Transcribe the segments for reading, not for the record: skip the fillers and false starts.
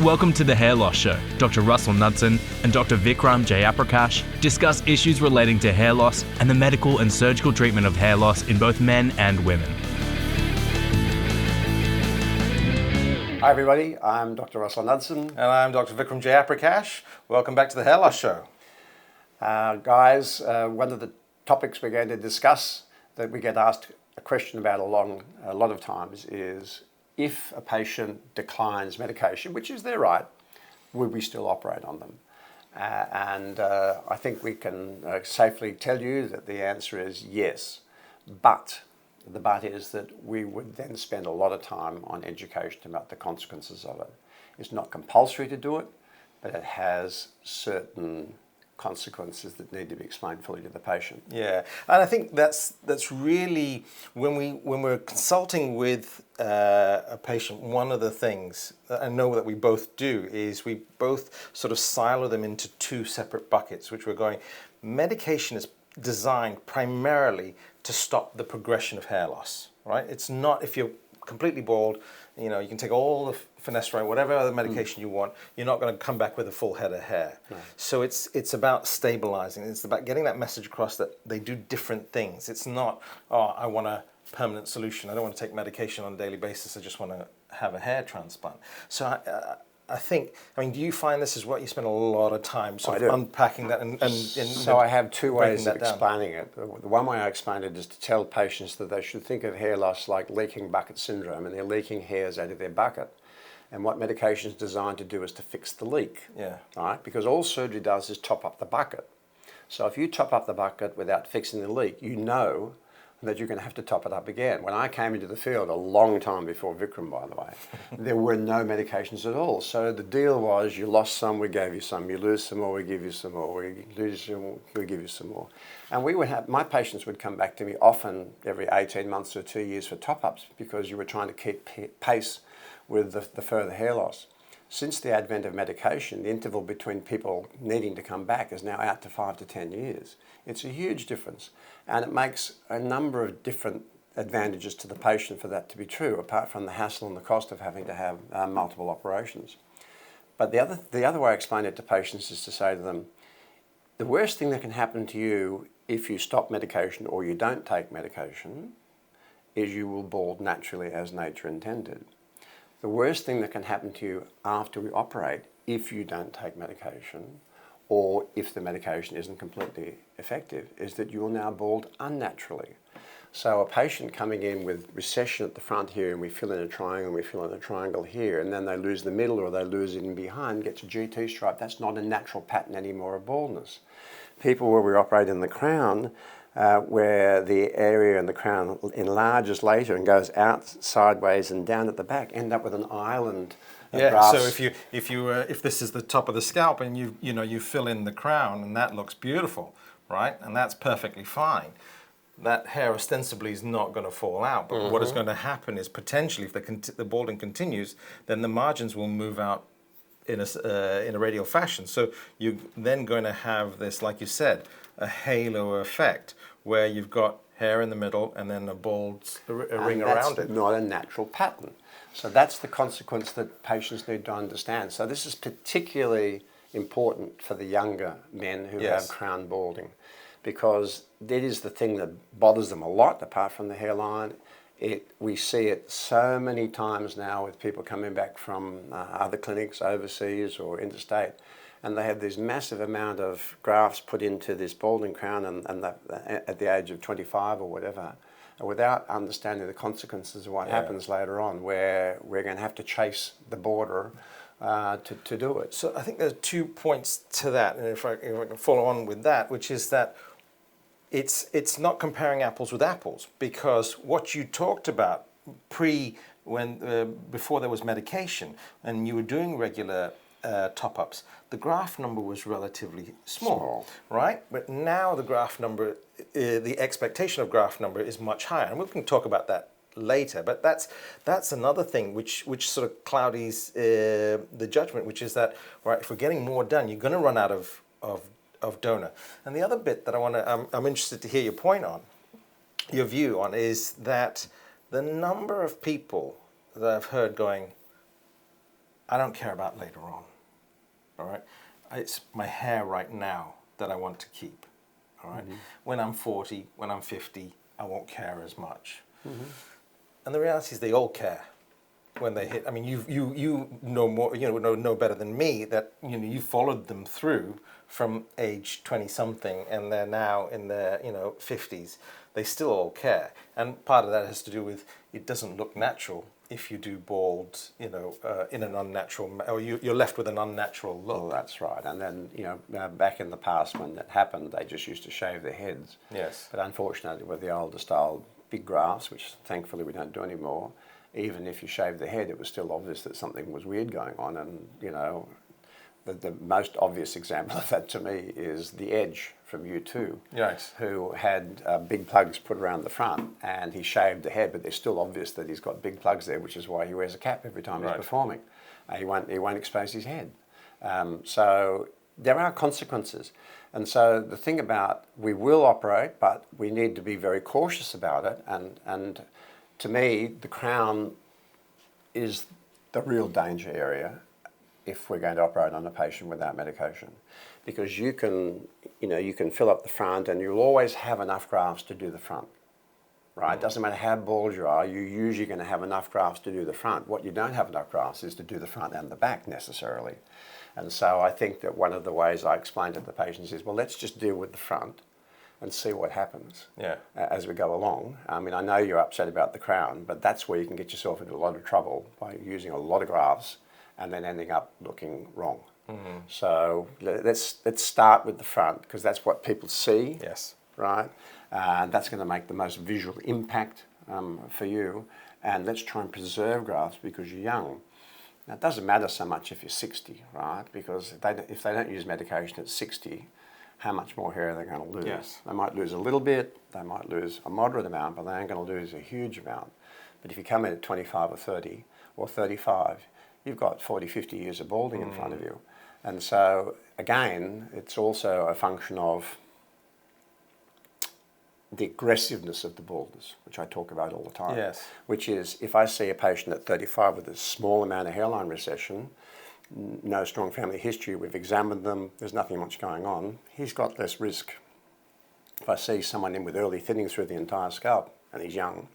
Welcome to the Hair Loss Show. Dr. Russell Knudsen and Dr. Vikram Jayaprakash discuss issues relating to hair loss and the medical and surgical treatment of hair loss in both men and women. Hi everybody, I'm Dr. Russell Knudsen. And I'm Dr. Vikram Jayaprakash. Welcome back to the Hair Loss Show. Guys, one of the topics we're going to discuss that we get asked a question about a lot of times is if a patient declines medication, which is their right, would we still operate on them? I think we can safely tell you that the answer is yes, but the but is that we would then spend a lot of time on education about the consequences of it. It's not compulsory to do it, but it has certain consequences that need to be explained fully to the patient. Yeah, and I think that's really when we're consulting with a patient, one of the things that I know that we both do is we both sort of silo them into two separate buckets, which we're going, medication is designed primarily to stop the progression of hair loss, right? It's not, if you're completely bald, you know, you can take all the finasteride, whatever other medication you want, you're not going to come back with a full head of hair. No. So it's about stabilizing. It's about getting that message across that they do different things. It's not, oh, I want a permanent solution. I don't want to take medication on a daily basis. I just want to have a hair transplant. So I think, I mean, do you find this is what you spend a lot of time sort of unpacking that and so I have two ways of explaining it. The one way I explain it is to tell patients that they should think of hair loss like leaking bucket syndrome, and they're leaking hairs out of their bucket. And what medication is designed to do is to fix the leak. Yeah. Right? Because all surgery does is top up the bucket. So if you top up the bucket without fixing the leak, you know that you're going to have to top it up again. When I came into the field, a long time before Vikram, by the way, there were no medications at all. So the deal was you lost some, we gave you some. You lose some more, we give you some more. We lose some more, we give you some more. And we would have, my patients would come back to me often every 18 months or 2 years for top-ups because you were trying to keep pace with the further hair loss. Since the advent of medication, the interval between people needing to come back is now out to 5 to 10 years. It's a huge difference, and it makes a number of different advantages to the patient for that to be true, apart from the hassle and the cost of having to have multiple operations. But the other way I explain it to patients is to say to them, the worst thing that can happen to you if you stop medication or you don't take medication is you will bald naturally as nature intended. The worst thing that can happen to you after we operate, if you don't take medication, or if the medication isn't completely effective, is that you will now bald unnaturally. So a patient coming in with recession at the front here, and we fill in a triangle, and we fill in a triangle here, and then they lose the middle or they lose it in behind, gets a GT stripe, that's not a natural pattern anymore of baldness. People where we operate in the crown, where the area in the crown enlarges later and goes out sideways and down at the back, end up with an island. Yeah. So if this is the top of the scalp and you fill in the crown and that looks beautiful, right? And that's perfectly fine. That hair ostensibly is not going to fall out, but what is going to happen is potentially if the balding continues, then the margins will move out in a radial fashion. So you're then going to have this, like you said, a halo effect where you've got hair in the middle and then a ring around it. That's not a natural pattern. So that's the consequence that patients need to understand. So this is particularly important for the younger men who have crown balding, because that is the thing that bothers them a lot, apart from the hairline. We see it so many times now with people coming back from other clinics overseas or interstate, and they have this massive amount of grafts put into this balding crown and at the age of 25 or whatever, without understanding the consequences of what happens later on, where we're going to have to chase the border to do it. So I think there's 2 points to that, and if I can follow on with that, which is that it's not comparing apples with apples, because what you talked about before there was medication and you were doing regular top-ups, the graft number was relatively small, right? But now the graft number, the expectation of graft number is much higher, and we can talk about that later. But that's another thing which sort of cloudies the judgment, which is that, right, if we're getting more done, you're going to run out of donor. And the other bit that I'm interested to hear your view on, is that the number of people that I've heard going, I don't care about later on. All right, it's my hair right now that I want to keep. All right, when I'm 40, when I'm 50, I won't care as much. And the reality is, they all care when they hit. I mean, you know more, know better than me that you followed them through from age 20 something, and they're now in their 50s. They still all care, and part of that has to do with it doesn't look natural if you do bald, in an unnatural, or you're left with an unnatural look. Well, that's right. And then, back in the past when that happened, they just used to shave their heads. Yes. But unfortunately, with the older style big grafts, which thankfully we don't do anymore, even if you shaved the head, it was still obvious that something was weird going on. And, the most obvious example of that to me is the Edge from U2, Yes. who had big plugs put around the front, and he shaved the head, but they're still obvious that he's got big plugs there, which is why he wears a cap every time he's performing. He won't expose his head. So there are consequences. And so the thing about, we will operate, but we need to be very cautious about it. And to me, the crown is the real danger area if we're going to operate on a patient without medication, because you can fill up the front and you'll always have enough grafts to do the front, right? It doesn't matter how bald you are, you're usually going to have enough grafts to do the front. What you don't have enough grafts is to do the front and the back necessarily. And so I think that one of the ways I explain to the patients is, well, let's just deal with the front and see what happens as we go along. I mean, I know you're upset about the crown, but that's where you can get yourself into a lot of trouble by using a lot of grafts and then ending up looking wrong. So let's start with the front, because that's what people see. Yes. Right? And that's going to make the most visual impact for you. And let's try and preserve grafts because you're young. Now, it doesn't matter so much if you're 60, right? Because if they don't use medication at 60, how much more hair are they going to lose? Yes. They might lose a little bit, they might lose a moderate amount, but they ain't going to lose a huge amount. But if you come in at 25 or 30 or 35, you've got 40, 50 years of balding in front of you. And so, again, it's also a function of the aggressiveness of the baldness, which I talk about all the time. Yes. Which is, if I see a patient at 35 with a small amount of hairline recession, no strong family history, we've examined them, there's nothing much going on, he's got less risk. If I see someone in with early thinning through the entire scalp and he's young,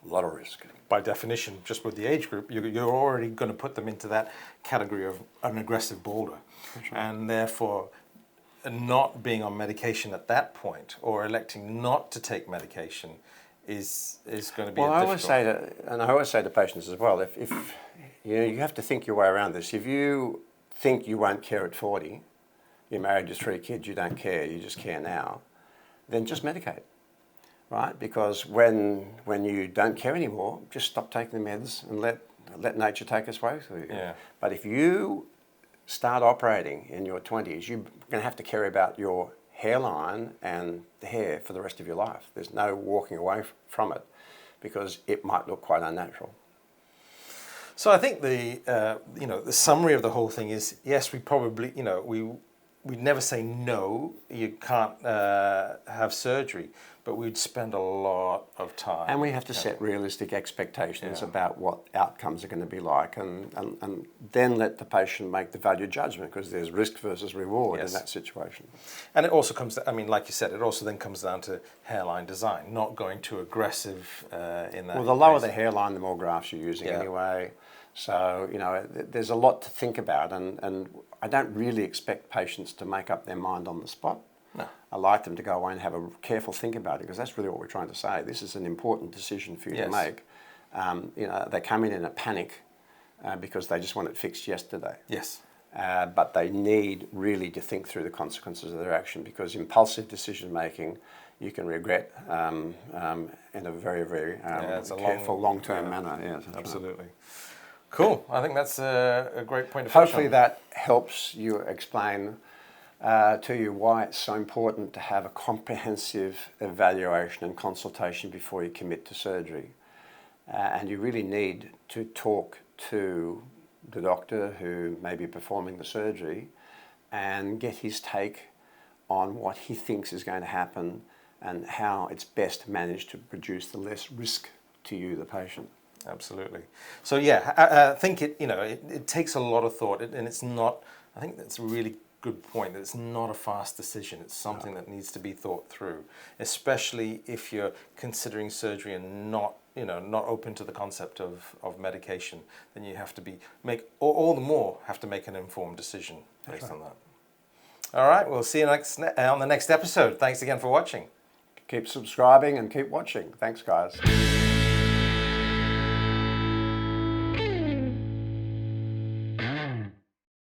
a lot of risk. By definition, just with the age group, you're already going to put them into that category of an aggressive balder. That's right. And therefore, not being on medication at that point, or electing not to take medication, is going to be well, a I difficult... always say to patients as well, if you have to think your way around this. If you think you won't care at 40, you're married to 3 kids, you don't care, you just care now, then just medicate. Right? Because when you don't care anymore, just stop taking the meds and let nature take its way through you. Yeah. But if you start operating in your 20s, you're going to have to care about your hairline and the hair for the rest of your life. There's no walking away from it, because it might look quite unnatural. So I think the summary of the whole thing is, yes, we probably, we'd never say no, you can't have surgery, but we'd spend a lot of time. And we have to set realistic expectations about what outcomes are going to be like, and then let the patient make the value judgment, because there's risk versus reward in that situation. And it also comes, like you said, it also then comes down to hairline design, not going too aggressive in that. Well, the lower the hairline, the more grafts you're using anyway. So, there's a lot to think about, and I don't really expect patients to make up their mind on the spot. No. I like them to go away and have a careful think about it, because that's really what we're trying to say. This is an important decision for you to make. They come in a panic because they just want it fixed yesterday. Yes. But they need really to think through the consequences of their action, because impulsive decision making you can regret in a very, very careful, long-term manner. Yes, absolutely. Right. Cool. I think that's a great point of Hopefully that helps you explain to you why it's so important to have a comprehensive evaluation and consultation before you commit to surgery. And you really need to talk to the doctor who may be performing the surgery and get his take on what he thinks is going to happen and how it's best managed to produce the less risk to you, the patient. Absolutely. So yeah, I think it takes a lot of thought, and it's not. I think that's a really good point. That it's not a fast decision. It's something that needs to be thought through, especially if you're considering surgery and not open to the concept of medication. Then you have to all the more have to make an informed decision based on that. All right, we'll see you on the next episode. Thanks again for watching. Keep subscribing and keep watching. Thanks, guys.